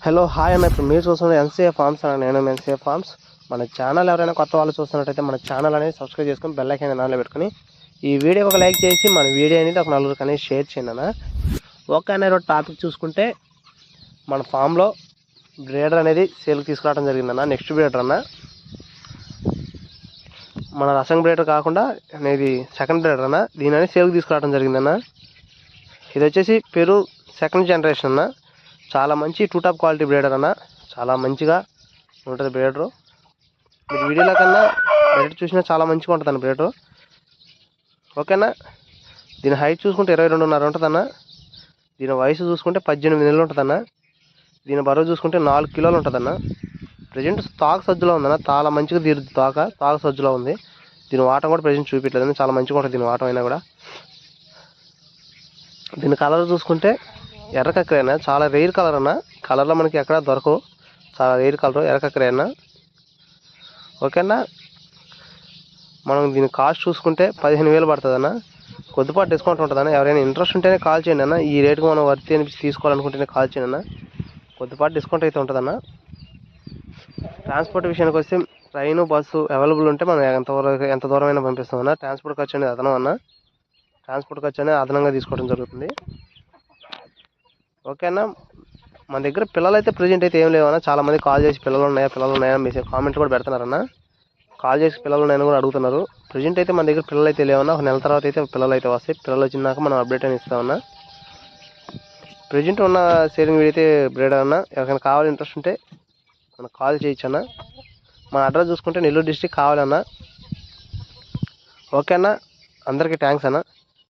Hello hi అన్న. ఇప్పుడు మీరు చూస్తున్న ఎన్సీఏ ఫార్మ్స్ అన్న. నేను ఎన్సీఏ ఫార్మ్స్. మన ఛానల్ ఎవరైనా కొత్త వాళ్ళు చూస్తున్నట్టయితే మన ఛానల్ అనేది సబ్స్క్రైబ్ చేసుకొని బెల్ ఐకాన్ ఆన్లో పెట్టుకొని ఈ వీడియో ఒక లైక్ చేసి మన వీడియో అనేది ఒక నలుగురికి అనేది షేర్ చేయండి అన్న. ఓకే అన్న, ఈరోజు టాపిక్ చూసుకుంటే మన ఫామ్లో బ్రీడర్ అనేది సేల్కి తీసుకురావడం జరిగిందన్న. నెక్స్ట్ బ్రీడర్ అన్న, మన రసం బ్రీడర్ కాకుండా అనేది సెకండ్ బ్రీడర్ అన్న. దీని అనేది సేల్కి తీసుకురావడం జరిగిందన్న. ఇది వచ్చేసి పెరు సెకండ్ జనరేషన్ అన్న. చాలా మంచి టూ టాప్ క్వాలిటీ బ్రీడర్ అన్న. చాలా మంచిగా ఉంటుంది బ్రీడరు. మీరు వీడియోలో కన్నా డైరెక్ట్ చూసినా చాలా మంచిగా ఉంటుంది అన్న బ్రీడరు. ఓకేనా. దీని హైట్ చూసుకుంటే 22.5 ఉంటుందన్న. దీని వయసు చూసుకుంటే 18 నెలలు ఉంటుందన్న. దీని బరువు చూసుకుంటే 4 కిలోలు ఉంటుందన్న. ప్రజెంట్ తాక సజ్జులో ఉందన్న. చాలా మంచిగా తీరుద్ది. తాక సజ్జులో ఉంది. దీని వాటం కూడా ప్రజెంట్ చూపించలేదండి. చాలా మంచిగా ఉంటుంది దీని వాటం అయినా కూడా. దీని కలర్ చూసుకుంటే ఎర్రకక్కరైనా చాలా రేర్ కలర్ అన్న. కలర్లో మనకి ఎక్కడ దొరకవు. చాలా రేర్ కలర్ ఎర్రకక్కరైనా. ఓకేనా. మనం దీని కాస్ట్ చూసుకుంటే 15,000 పడుతుంది అన్న. కొద్దిపాటు డిస్కౌంట్ ఉంటుందన్న. ఎవరైనా ఇంట్రెస్ట్ ఉంటేనే కాల్ చేయండి అన్న. ఈ రేటుకి మనం వర్తి అనిపించి తీసుకోవాలనుకుంటేనే కాల్ చేయండి అన్న. కొద్దిపాటు డిస్కౌంట్ అయితే ఉంటుందన్న. ట్రాన్స్పోర్ట్ విషయానికి వస్తే ట్రైను బస్సు అవైలబుల్ ఉంటే మనం ఎంత దూరమైనా పంపిస్తాం అన్న. ట్రాన్స్పోర్ట్ ఖర్చు అనేది అదనం అన్న. ట్రాన్స్పోర్ట్ ఖర్చు అనేది అదనంగా తీసుకోవడం జరుగుతుంది. ఓకేనా. మన దగ్గర పిల్లలు అయితే ప్రజెంట్ అయితే ఏం లేవన్నా. చాలామంది కాల్ చేసి పిల్లలు ఉన్నాయా మెసేజ్ కామెంట్ కూడా పెడుతున్నారన్న. కాల్ చేసి పిల్లలు ఉన్నాయని కూడా అడుగుతున్నారు. ప్రజెంట్ అయితే మన దగ్గర పిల్లలు అయితే లేవన్నా. ఒక నెల తర్వాత అయితే పిల్లలు అయితే వస్తాయి. పిల్లలు వచ్చినాక మనం అప్డేట్ అని ఇస్తామన్నా. ప్రజెంట్ ఉన్న సేలింగ్ వీడియో అయితే బ్రీడర్ అన్న. ఎవరికైనా కావాలి ఇంట్రెస్ట్ ఉంటే మనకు కాల్ చేయొచ్చు అన్న. మన అడ్రస్ చూసుకుంటే నెల్లూరు డిస్ట్రిక్ట్ కావాలన్నా. ఓకే అన్న. అందరికీ థ్యాంక్స్ అన్న.